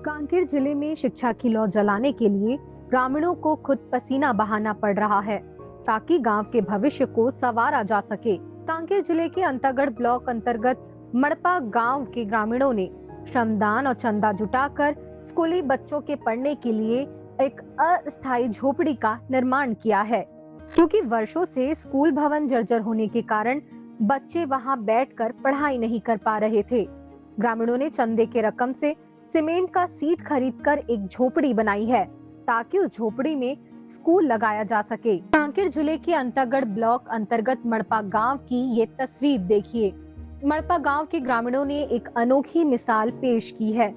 कांकेर जिले में शिक्षा की लौ जलाने के लिए ग्रामीणों को खुद पसीना बहाना पड़ रहा है ताकि गांव के भविष्य को संवारा जा सके। कांकेर जिले के अंतागढ़ ब्लॉक अंतर्गत मड़पा गांव के ग्रामीणों ने श्रमदान और चंदा जुटाकर स्कूली बच्चों के पढ़ने के लिए एक अस्थायी झोपड़ी का निर्माण किया है, क्योंकि वर्षों से स्कूल भवन जर्जर होने के कारण बच्चे वहां बैठकर पढ़ाई नहीं कर पा रहे थे। ग्रामीणों ने चंदे के रकम से सीमेंट का सीट खरीदकर एक झोपड़ी बनाई है ताकि उस झोपड़ी में स्कूल लगाया जा सके। कांकेर जिले के अंतागढ़ ब्लॉक अंतर्गत मड़पा गांव की ये तस्वीर देखिए। मड़पा गांव के ग्रामीणों ने एक अनोखी मिसाल पेश की है।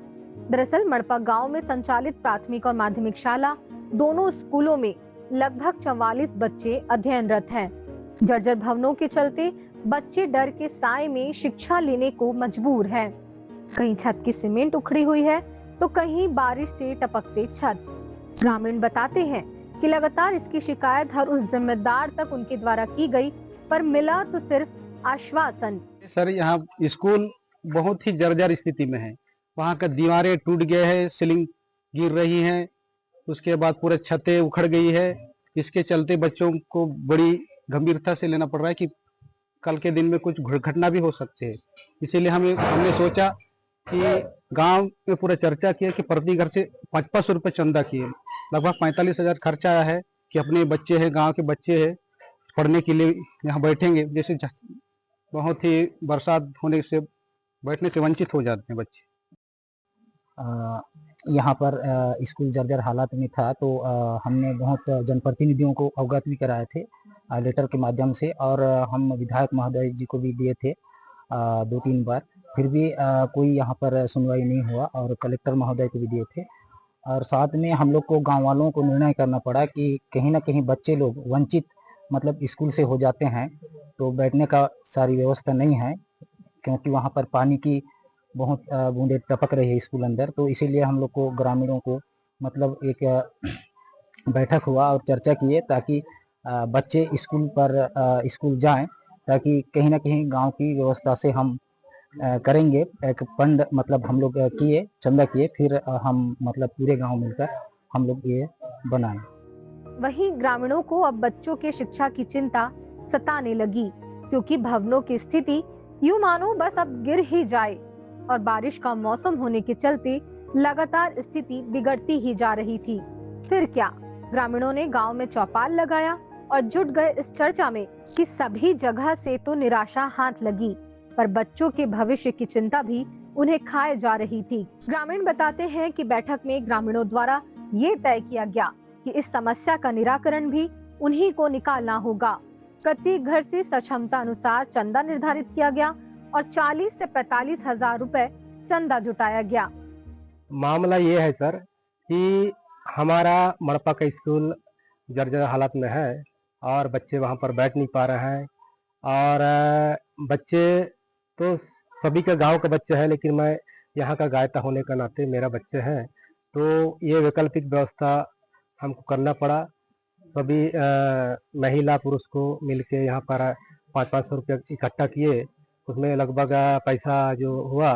दरअसल मड़पा गांव में संचालित प्राथमिक और माध्यमिक शाला दोनों स्कूलों में लगभग 44 बच्चे अध्ययनरत हैं। जर्जर भवनों के चलते बच्चे डर के साए में शिक्षा लेने को मजबूर हैं। कहीं छत की सीमेंट उखड़ी हुई है तो कहीं बारिश से टपकते छत। ग्रामीण बताते हैं कि लगातार इसकी शिकायत हर उस जिम्मेदार तक उनके द्वारा की गई, पर मिला तो सिर्फ आश्वासन। सर, यहाँ स्कूल बहुत ही जर्जर स्थिति में है। वहाँ का दीवारें टूट गए हैं, सीलिंग गिर रही है, उसके बाद पूरे छतें उखड़ गई है। इसके चलते बच्चों को बड़ी गंभीरता से लेना पड़ रहा है कि कल के दिन में कुछ घटना भी हो सकती है। इसीलिए हमने सोचा कि गांव में पूरा चर्चा किया कि प्रति घर से 500 रुपये चंदा किए, लगभग 45,000 खर्चा आया है कि अपने बच्चे हैं, गांव के बच्चे हैं, पढ़ने के लिए यहाँ बैठेंगे। जैसे बहुत ही बरसात होने से बैठने से वंचित हो जाते हैं बच्चे। यहाँ पर स्कूल जर्जर हालात में था तो हमने बहुत जनप्रतिनिधियों को अवगत भी कराए थे लेटर के माध्यम से, और हम विधायक महोदय जी को भी दिए थे 2-3 बार। फिर भी कोई यहाँ पर सुनवाई नहीं हुआ, और कलेक्टर महोदय को भी दिए थे। और साथ में हम लोग को गांव वालों को निर्णय करना पड़ा कि कहीं ना कहीं बच्चे लोग वंचित मतलब स्कूल से हो जाते हैं, तो बैठने का सारी व्यवस्था नहीं है, क्योंकि वहाँ पर पानी की बहुत बूंदें टपक रही है स्कूल अंदर। तो इसीलिए हम लोग को ग्रामीणों को मतलब एक बैठक हुआ और चर्चा किए ताकि बच्चे स्कूल जाएं, ताकि कहीं ना कहीं गांव की व्यवस्था से हम करेंगे। एक फंड मतलब हम लोग किए, चंदा किए, फिर हम मतलब पूरे गांव मिलकर हम लोग ये बनाए। वहीं ग्रामीणों को अब बच्चों के शिक्षा की चिंता सताने लगी, क्योंकि भवनों की स्थिति यूं मानो बस अब गिर ही जाए, और बारिश का मौसम होने के चलते लगातार स्थिति बिगड़ती ही जा रही थी। फिर क्या, ग्रामीणों ने गांव में चौपाल लगाया और जुट गए इस चर्चा में कि सभी जगह से तो निराशा हाथ लगी, पर बच्चों के भविष्य की चिंता भी उन्हें खाए जा रही थी। ग्रामीण बताते हैं कि बैठक में ग्रामीणों द्वारा ये तय किया गया कि इस समस्या का निराकरण भी उन्हीं को निकालना होगा। प्रत्येक घर से सक्षमता अनुसार चंदा निर्धारित किया गया और 40 से 45 हजार रुपए चंदा जुटाया गया। मामला ये है सर कि हमारा मड़पा का स्कूल जर्जर हालत में है और बच्चे वहाँ पर बैठ नहीं पा रहे हैं। और बच्चे तो सभी का गांव का बच्चे हैं, लेकिन मैं यहाँ का गायता होने का नाते मेरा बच्चे हैं, तो ये वैकल्पिक व्यवस्था हमको करना पड़ा। सभी महिला पुरुष को मिलके यहाँ पर 500-500 रुपये इकट्ठा किए। उसमें लगभग पैसा जो हुआ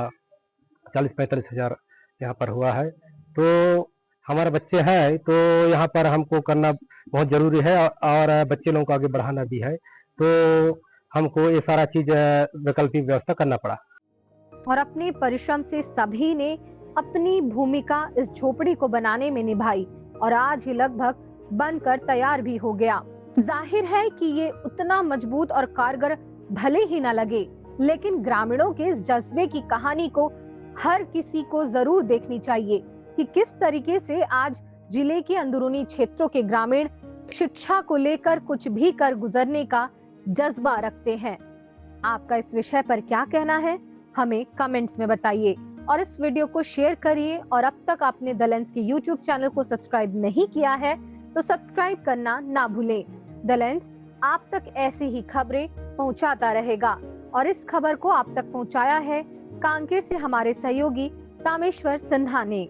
40-45 हजार यहाँ पर हुआ है। तो हमारे बच्चे हैं तो यहाँ पर हमको करना बहुत ज़रूरी है, और बच्चे लोगों को आगे बढ़ाना भी है, तो हमको ये सारा चीज़ वैकल्पिक व्यवस्था करना पड़ा। और अपने परिश्रम से सभी ने अपनी भूमिका इस झोपड़ी को बनाने में निभाई, और आज ही लगभग बनकर तैयार भी हो गया। जाहिर है कि ये उतना मजबूत और कारगर भले ही न लगे, लेकिन ग्रामीणों के इस जज्बे की कहानी को हर किसी को जरूर देखनी चाहिए कि किस तरीके से आज जिले के अंदरूनी क्षेत्रों के ग्रामीण शिक्षा को लेकर कुछ भी कर गुजरने का जज्बा रखते हैं। आपका इस विषय पर क्या कहना है, हमें कमेंट्स में बताइए, और इस वीडियो को शेयर करिए। और अब तक आपने द लेंस के यूट्यूब चैनल को सब्सक्राइब नहीं किया है तो सब्सक्राइब करना ना भूलें। द लेंस आप तक ऐसी ही खबरें पहुंचाता रहेगा, और इस खबर को आप तक पहुंचाया है कांकेर से हमारे सहयोगी तामेश्वर सिन्हा ने।